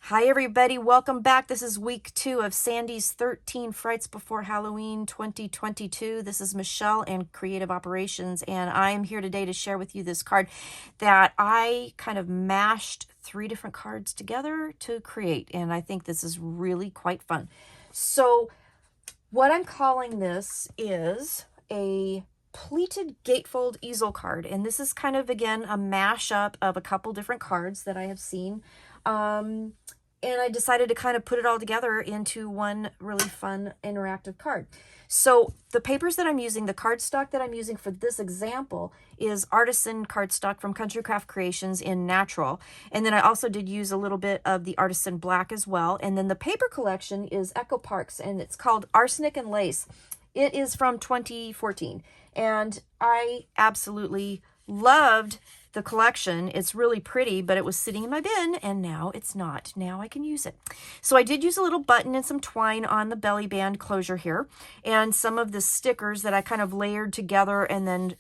Hi everybody, welcome back. This is week 2 of Sandy's 13 Frights Before Halloween 2022. This is Michelle and Creative Operations, and I'm here today to share with you this card that I kind of mashed 3 different cards together to create, and I think this is really quite fun. So what I'm calling this is a Pleated Gatefold Easel card, and this is kind of, again, a mashup of a couple different cards that I have seen. And I decided to kind of put it all together into one really fun interactive card. So the papers that I'm using, the cardstock that I'm using for this example is Artisan cardstock from Country Craft Creations in Natural. And then I also did use a little bit of the Artisan Black as well. And then the paper collection is Echo Parks, and it's called Arsenic and Lace. It is from 2014. And I absolutely loved the collection. It's really pretty, but it was sitting in my bin and now it's not. Now I can use it. So I did use a little button and some twine on the belly band closure here, and some of the stickers that I kind of layered together and then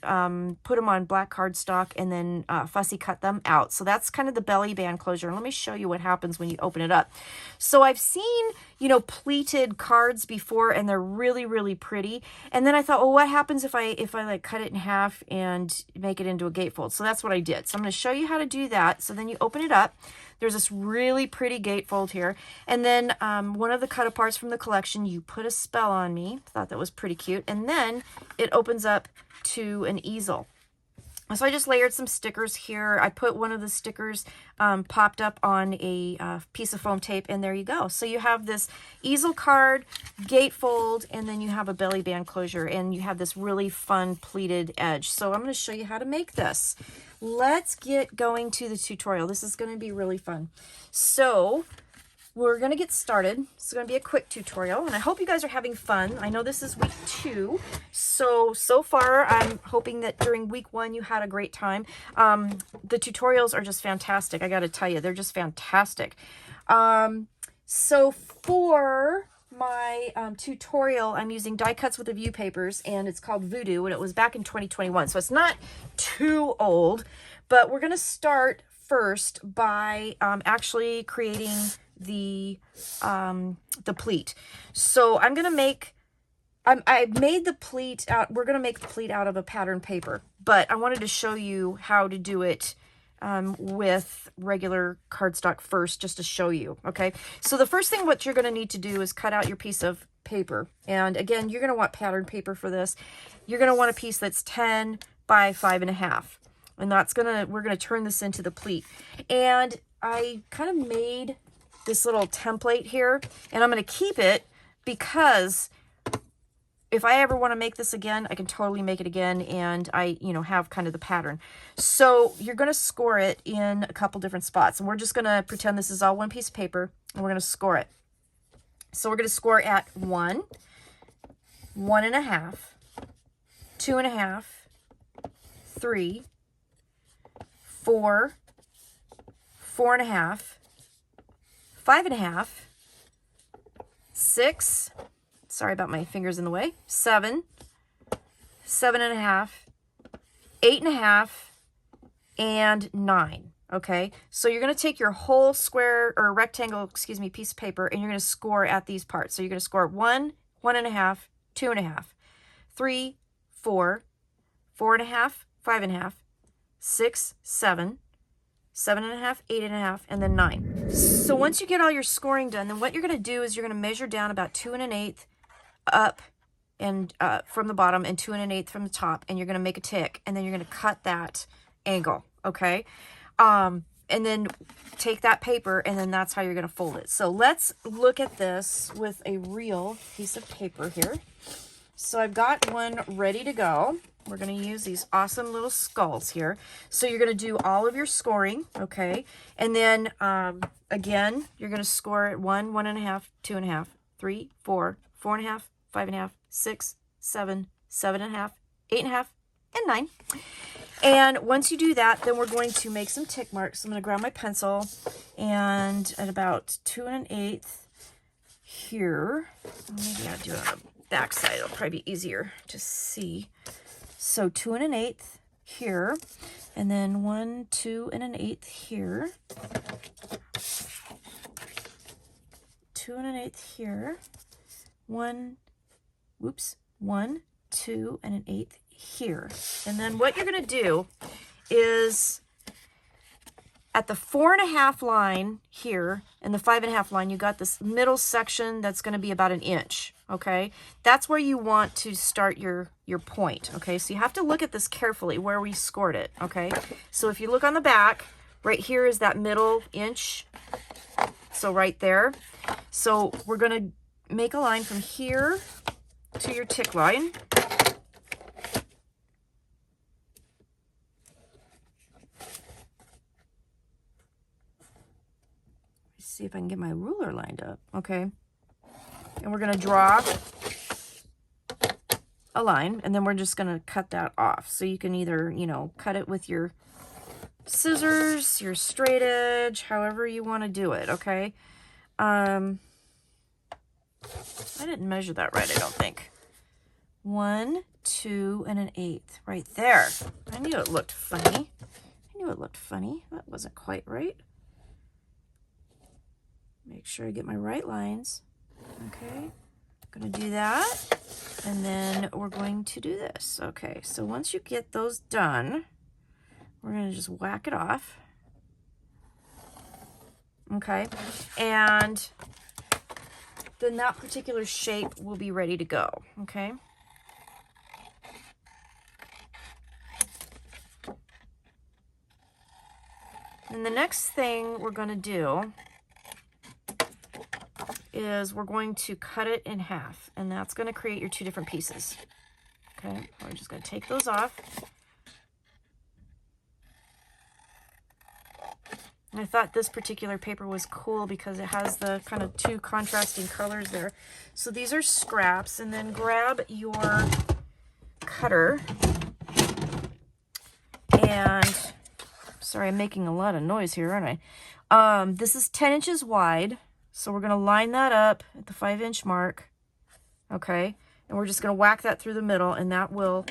put them on black cardstock and then fussy cut them out. So that's kind of the belly band closure. And let me show you what happens when you open it up. So I've seen, you know, pleated cards before, and they're really, really pretty. And then I thought, well, what happens if I like cut it in half and make it into a gatefold? So that's what I did. So I'm going to show you how to do that. So then you open it up. There's this really pretty gatefold here. And then one of the cut aparts from the collection, You Put a Spell on Me. Thought that was pretty cute. And then it opens up to an easel. So I just layered some stickers here. I put one of the stickers popped up on a piece of foam tape, and there you go. So you have this easel card, gatefold, and then you have a belly band closure, and you have this really fun pleated edge. So I'm going to show you how to make this. Let's get going to the tutorial. This is going to be really fun. So we're going to get started. It's going to be a quick tutorial, and I hope you guys are having fun. I know this is week 2, so far I'm hoping that during week 1 you had a great time. The tutorials are just fantastic. I got to tell you, they're just fantastic. So for my tutorial, I'm using die cuts with the view papers, and it's called Voodoo, and it was back in 2021, so it's not too old. But we're going to start first by actually creating the pleat. So I'm gonna make I made the pleat out. We're gonna make the pleat out of a pattern paper, but I wanted to show you how to do it with regular cardstock first, just to show you. Okay, so the first thing what you're going to need to do is cut out your piece of paper, and again, you're going to want pattern paper for this. You're going to want a piece that's 10 by 5.5, and we're gonna turn this into the pleat. And I kind of made this little template here, and I'm going to keep it because if I ever want to make this again, I can totally make it again, and I, you know, have kind of the pattern. So you're going to score it in a couple different spots, and we're just going to pretend this is all one piece of paper, and we're going to score it. So we're going to score at 1, 1.5, 2.5, 3, 4, 4.5, 5.5, 6, sorry about my fingers in the way, 7, 7.5, 8.5, and 9. Okay, so you're going to take your whole square or rectangle, excuse me, piece of paper, and you're going to score at these parts. So you're going to score 1, 1.5, 2.5, 3, 4, 4.5, 5.5, 6, 7, 7.5, 8.5, and then 9. So once you get all your scoring done, then what you're going to do is you're going to measure down about 2 1/8 up and from the bottom, and 2 1/8 from the top, and you're going to make a tick, and then you're going to cut that angle. Okay. and then take that paper, and then that's how you're going to fold it. So let's look at this with a real piece of paper here. So I've got one ready to go. We're going to use these awesome little skulls here. So you're going to do all of your scoring, okay? And then, again, you're going to score at 1, 1.5, 2.5, 3, 4, 4.5, 5.5, 6, 7, 7.5, 8.5, and 9. And once you do that, then we're going to make some tick marks. I'm going to grab my pencil, and at about 2 1/8 here, maybe I'll do it on the back side. It'll probably be easier to see. So 2 1/8 here, and then 1, 2 1/8 here, 2 1/8 here, 1, 2 1/8 here. And then what you're going to do is at the 4.5 line here and the 5.5 line, you got this middle section that's going to be about 1 inch. Okay, that's where you want to start your point. Okay, so you have to look at this carefully where we scored it. Okay, so if you look on the back, right here is that middle inch. So right there. So we're going to make a line from here to your tick line. See if I can get my ruler lined up. Okay, and we're going to draw a line, and then we're just going to cut that off. So you can either, you know, cut it with your scissors, your straight edge, however you want to do it. Okay, I didn't measure that right, I don't think. 1, 2 1/8 right there. I knew it looked funny. That wasn't quite right. Make sure I get my right lines. Okay, I'm going to do that, and then we're going to do this. Okay, so once you get those done, we're going to just whack it off. Okay, and then that particular shape will be ready to go. Okay. And the next thing we're going to do is we're going to cut it in half, and that's going to create your 2 different pieces. Okay, we're just going to take those off. And I thought this particular paper was cool because it has the kind of 2 contrasting colors there. So these are scraps, and then grab your cutter, and sorry, I'm making a lot of noise here, aren't I? This is 10 inches wide. So we're going to line that up at the 5-inch mark, okay? And we're just going to whack that through the middle, and that will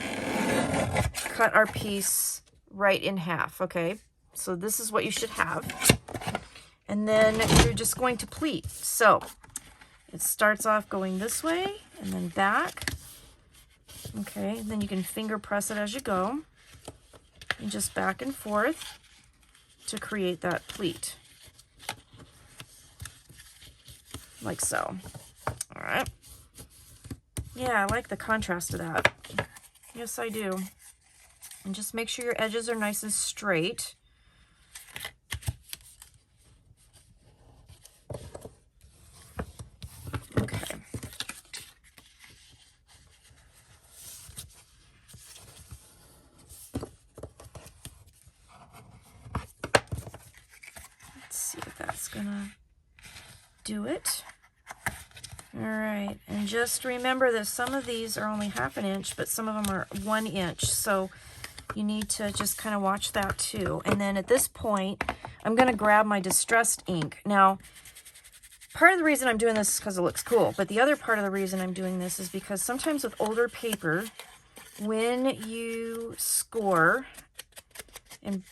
cut our piece right in half, okay? So this is what you should have. And then you're just going to pleat. So it starts off going this way and then back, okay? And then you can finger press it as you go, and just back and forth to create that pleat. Like so. All right. Yeah, I like the contrast of that. Yes, I do. And just make sure your edges are nice and straight. Okay. Let's see if that's gonna do it. All right, and just remember that some of these are only 1/2 inch, but some of them are 1 inch. So you need to just kind of watch that too. And then at this point, I'm going to grab my distressed ink. Now, part of the reason I'm doing this is because it looks cool, but the other part of the reason I'm doing this is because sometimes with older paper, when you score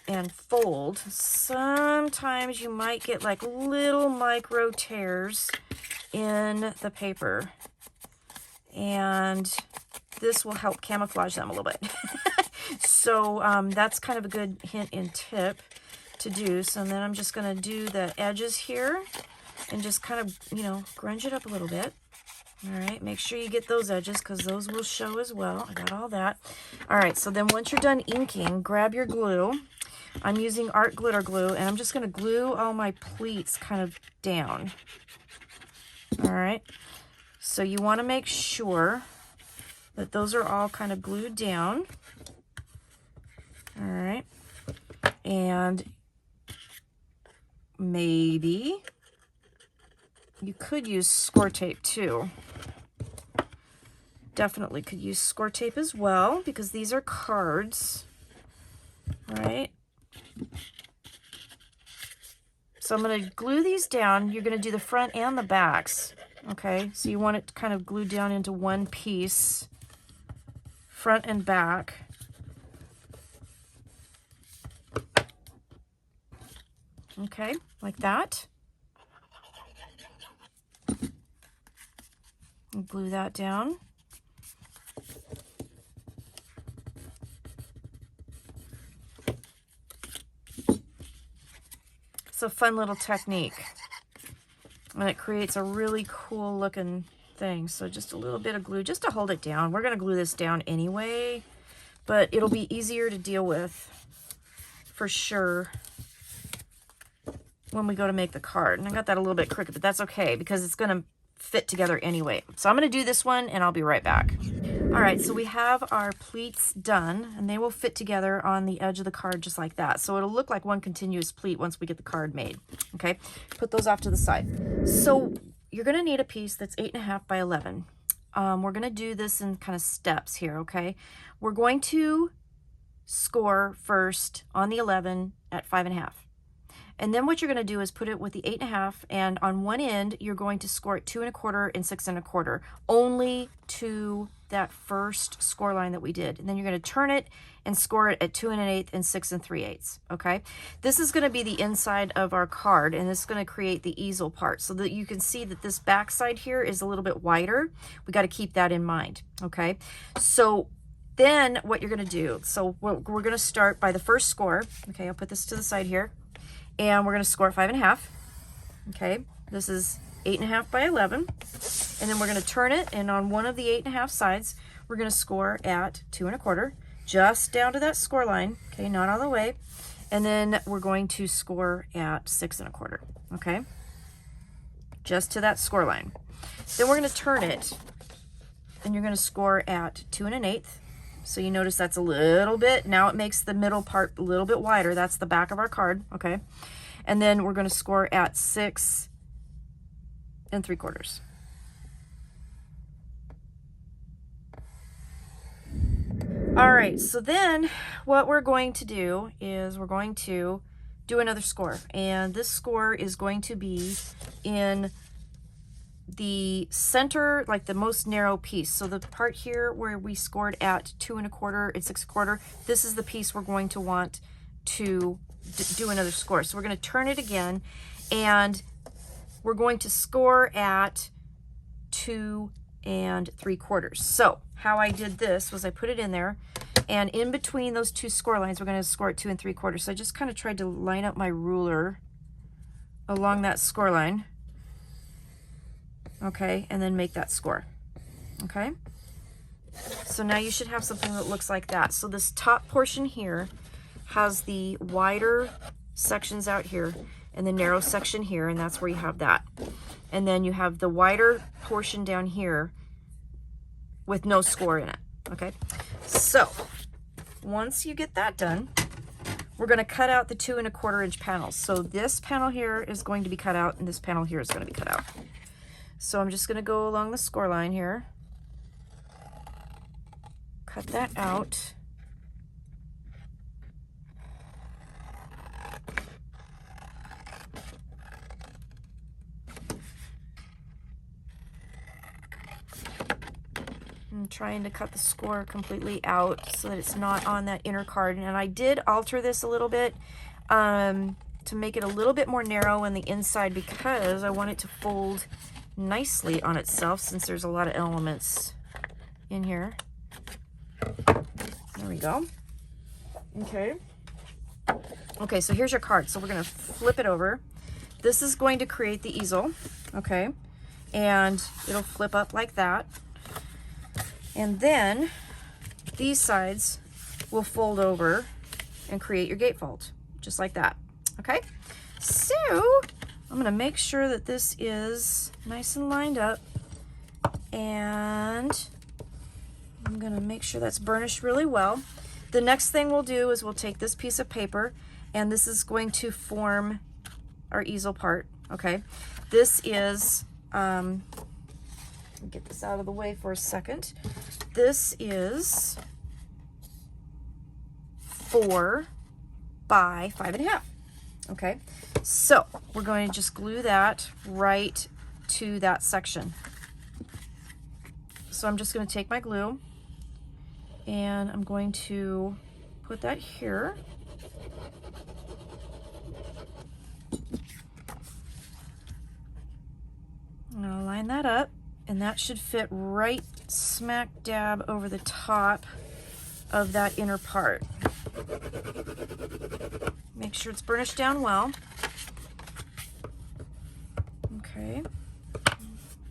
and fold, sometimes you might get like little micro tears in the paper, and this will help camouflage them a little bit. So that's kind of a good hint and tip to do. So then I'm just going to do the edges here and just kind of, you know, grunge it up a little bit. All right, make sure you get those edges because those will show as well. I got all that. All right, so then once you're done inking, grab your glue. I'm using art glitter glue, and I'm just going to glue all my pleats kind of down. All right. So you want to make sure that those are all kind of glued down. All right. And maybe you could use score tape too. Definitely could use score tape as well, because these are cards, right? So I'm going to glue these down. You're going to do the front and the backs, okay? So you want it kind of glued down into one piece, front and back. Okay, like that. And glue that down. It's a fun little technique, and it creates a really cool looking thing. So just a little bit of glue just to hold it down. We're going to glue this down anyway, but it'll be easier to deal with for sure when we go to make the card. And I got that a little bit crooked, but that's okay because it's going to fit together anyway. So I'm going to do this one and I'll be right back. All right, so we have our pleats done, and they will fit together on the edge of the card just like that. So it'll look like one continuous pleat once we get the card made. Okay, put those off to the side. So you're going to need a piece that's 8.5 by 11. We're going to do this in kind of steps here, okay? We're going to score first on the 11 at 5.5. And then what you're going to do is put it with the 8.5, and on one end, you're going to score at 2 1/4 and 6 1/4, only to that first score line that we did. And then you're going to turn it and score it at 2 1/8 and 6 3/8. Okay. This is going to be the inside of our card, and this is going to create the easel part, so that you can see that this back side here is a little bit wider. We got to keep that in mind. Okay. So then what you're going to do, so we're going to start by the first score. Okay. I'll put this to the side here. And we're going to score 5.5. Okay, this is 8.5 by 11. And then we're going to turn it, and on one of the 8.5 sides, we're going to score at 2 1/4, just down to that score line. Okay, not all the way. And then we're going to score at 6 1/4. Okay, just to that score line. Then we're going to turn it, and you're going to score at 2 1/8. So you notice that's a little bit, now it makes the middle part a little bit wider. That's the back of our card, okay? And then we're going to score at 6 3/4. All right, so then what we're going to do is we're going to do another score. And this score is going to be in the center, like the most narrow piece. So the part here where we scored at 2 1/4 and 6 1/4, this is the piece we're going to want to do another score. So we're going to turn it again, and we're going to score at 2 3/4. So how I did this was I put it in there, and in between those two score lines, we're going to score at 2 3/4. So I just kind of tried to line up my ruler along that score line. Okay, and then make that score. Okay, so now you should have something that looks like that. So this top portion here has the wider sections out here and the narrow section here, and that's where you have that. And then you have the wider portion down here with no score in it. Okay, so once you get that done, we're going to cut out the 2 1/4 inch panels. So this panel here is going to be cut out, and this panel here is going to be cut out. So I'm just going to go along the score line here, cut that out. I'm trying to cut the score completely out so that it's not on that inner card. And I did alter this a little bit to make it a little bit more narrow on the inside, because I want it to fold nicely on itself, since there's a lot of elements in here. There we go. Okay. Okay, so here's your card. So we're going to flip it over. This is going to create the easel, okay? And it'll flip up like that. And then these sides will fold over and create your gatefold, just like that. Okay, so I'm gonna make sure that this is nice and lined up, and I'm gonna make sure that's burnished really well. The next thing we'll do is we'll take this piece of paper, and this is going to form our easel part, okay? This is, let me get this out of the way for a second. This is 4 by 5.5, okay? So we're going to just glue that right to that section. So I'm just going to take my glue, and I'm going to put that here. I'm going to line that up, and that should fit right smack dab over the top of that inner part. Make sure it's burnished down well. Okay.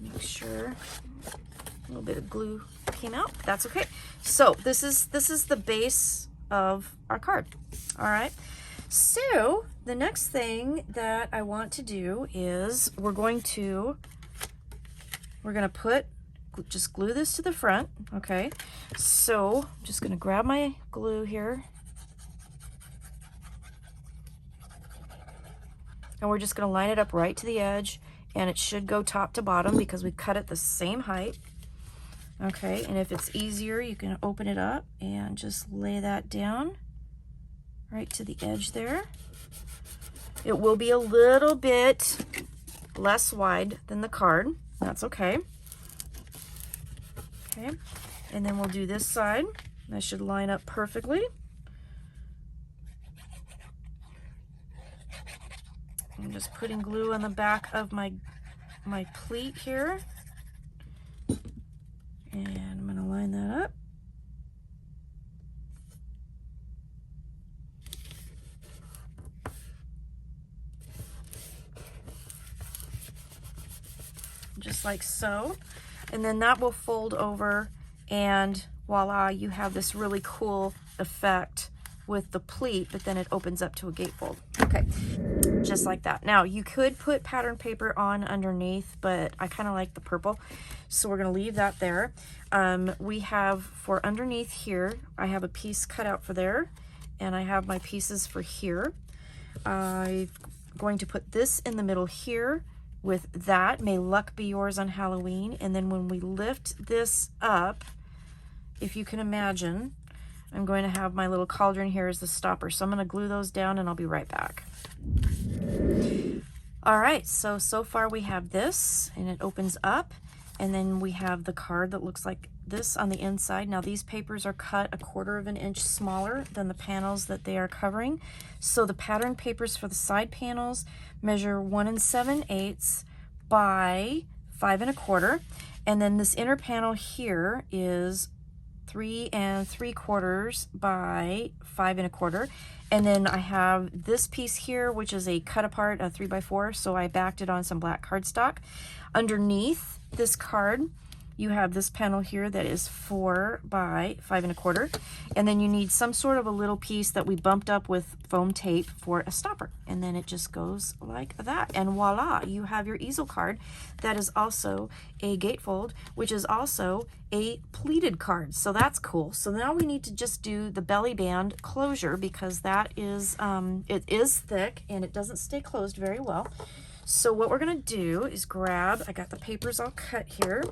Make sure a little bit of glue came out. That's okay. So this is the base of our card. All right. So the next thing that I want to do is we're going to just glue this to the front. Okay. So I'm just going to grab my glue here, and we're just going to line it up right to the edge, and it should go top to bottom because we cut it the same height. Okay, and if it's easier, you can open it up and just lay that down right to the edge there. It will be a little bit less wide than the card. That's okay. Okay, and then we'll do this side. That should line up perfectly. I'm just putting glue on the back of my pleat here. And I'm going to line that up. Just like so. And then that will fold over, and voila, you have this really cool effect with the pleat, but then it opens up to a gatefold. Okay, just like that. Now you could put pattern paper on underneath, but I kind of like the purple, so we're going to leave that there. We have for underneath here, I have a piece cut out for there, and I have my pieces for here. I'm going to put this in the middle here with that. May luck be yours on Halloween. And then when we lift this up, if you can imagine, I'm going to have my little cauldron here as the stopper. So I'm going to glue those down, and I'll be right back. All right, so far we have this, and it opens up, and then we have the card that looks like this on the inside. Now these papers are cut 1/4 of an inch smaller than the panels that they are covering. So the pattern papers for the side panels measure 1 7/8 by 5 1/4, and then this inner panel here is 3 3/4 by 5 1/4. And then I have this piece here, which is a cut apart, a 3 by 4. So I backed it on some black cardstock. Underneath this card, you have this panel here that is 4 by 5 1/4. And then you need some sort of a little piece that we bumped up with foam tape for a stopper. And then it just goes like that. And voila, you have your easel card. That is also a gatefold, which is also a pleated card. So that's cool. So now we need to just do the belly band closure, because that is, it is thick and it doesn't stay closed very well. So what we're gonna do is grab, I got the papers all cut here,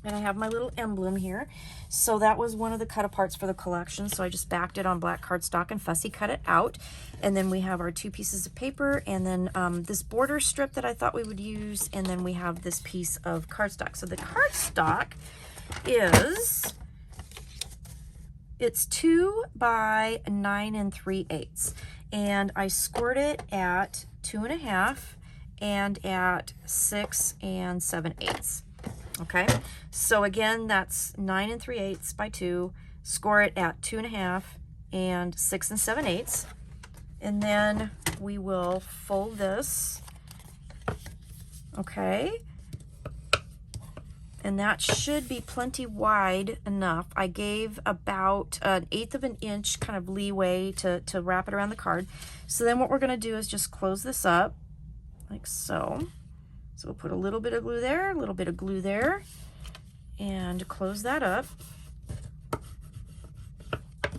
and I have my little emblem here. So that was one of the cut aparts for the collection. So I just backed it on black cardstock and fussy cut it out. And then we have our 2 pieces of paper, and then this border strip that I thought we would use. And then we have this piece of cardstock. So the cardstock is, it's 2 by 9 3/8. And I scored it at 2 1/2 and at 6 7/8. Okay, so again, that's 9 3/8 by 2. Score it at 2 1/2 and 6 7/8. And then we will fold this. Okay. And that should be plenty wide enough. I gave about 1/8 of an inch kind of leeway to wrap it around the card. So then what we're going to do is just close this up like so. So we'll put a little bit of glue there, a little bit of glue there, and close that up.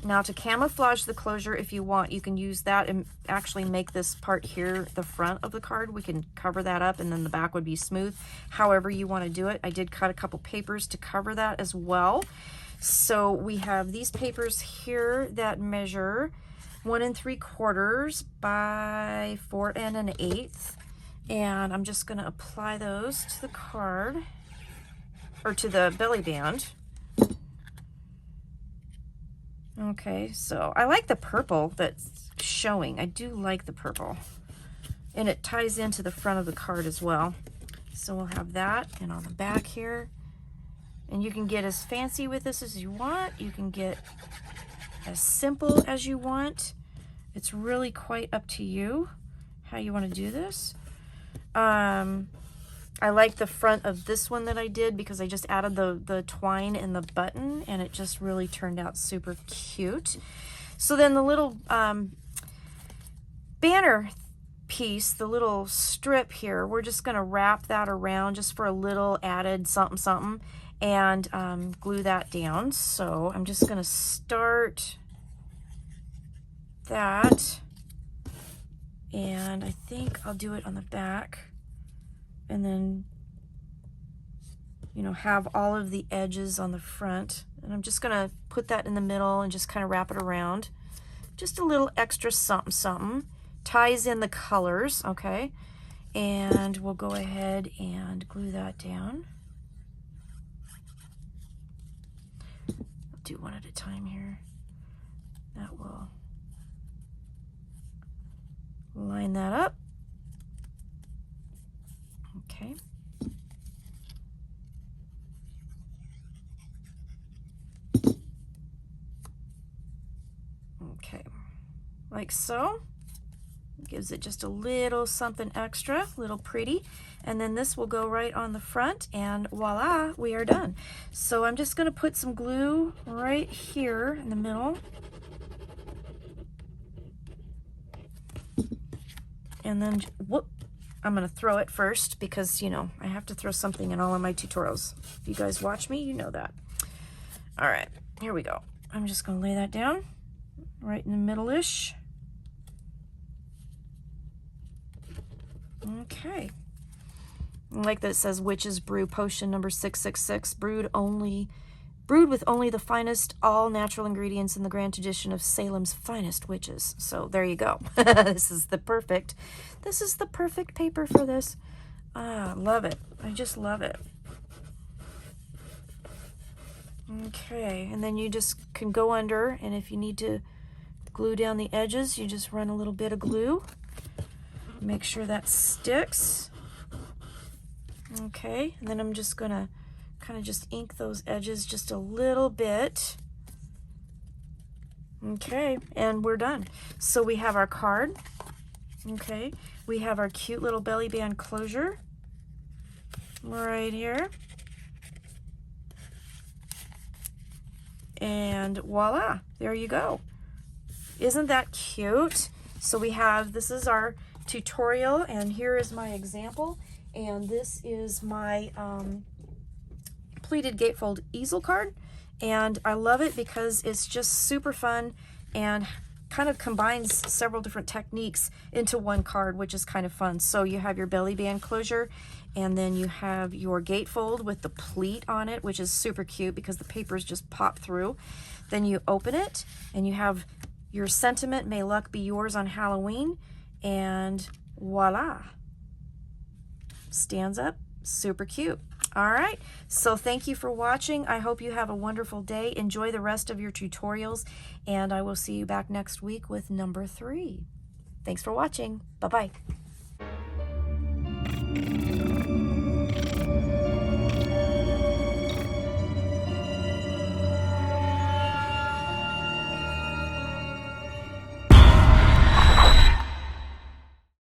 Now to camouflage the closure, if you want, you can use that and actually make this part here the front of the card. We can cover that up and then the back would be smooth. However you want to do it. I did cut a couple papers to cover that as well. So we have these papers here that measure 1 3/4 by 4 1/8. And I'm just going to apply those to the card, or to the belly band. Okay, so I like the purple that's showing. I do like the purple. And it ties into the front of the card as well. So we'll have that, and on the back here. And you can get as fancy with this as you want. You can get as simple as you want. It's really quite up to you how you want to do this. I like the front of this one that I did because I just added the twine and the button, and it just really turned out super cute. So then the little banner piece, the little strip here, we're just going to wrap that around just for a little added something and glue that down. So I'm just going to start that, and I think I'll do it on the back. And then, you know, have all of the edges on the front. And I'm just going to put that in the middle and just kind of wrap it around. Just a little extra something. Ties in the colors, okay? And we'll go ahead and glue that down. I'll do one at a time here. That will line that up. Okay. Okay, like so. Gives it just a little something extra, a little pretty. And then this will go right on the front, and voila, we are done. So I'm just going to put some glue right here in the middle. And then, whoop. I'm going to throw it first because, you know, I have to throw something in all of my tutorials. If you guys watch me, you know that. All right, here we go. I'm just going to lay that down right in the middle-ish. Okay. I like that it says Witch's Brew Potion number 666, brewed with only the finest all-natural ingredients in the grand tradition of Salem's finest witches. So there you go. This is the perfect paper for this. Ah, love it. I just love it. Okay, and then you just can go under, and if you need to glue down the edges, you just run a little bit of glue. Make sure that sticks. Okay, and then I'm just gonna kind of just ink those edges just a little bit. Okay, and we're done. So we have our card. Okay, we have our cute little belly band closure right here. And voila, there you go. Isn't that cute? So we have, this is our tutorial, and here is my example, and this is my pleated gatefold easel card, and I love it because it's just super fun and kind of combines several different techniques into one card, which is kind of fun. So you have your belly band closure, and then you have your gatefold with the pleat on it, which is super cute because the papers just pop through. Then you open it, and you have your sentiment, may luck be yours on Halloween, and voila, stands up, super cute. All right, so thank you for watching. I hope you have a wonderful day. Enjoy the rest of your tutorials, and I will see you back next week with number 3. Thanks for watching. Bye-bye.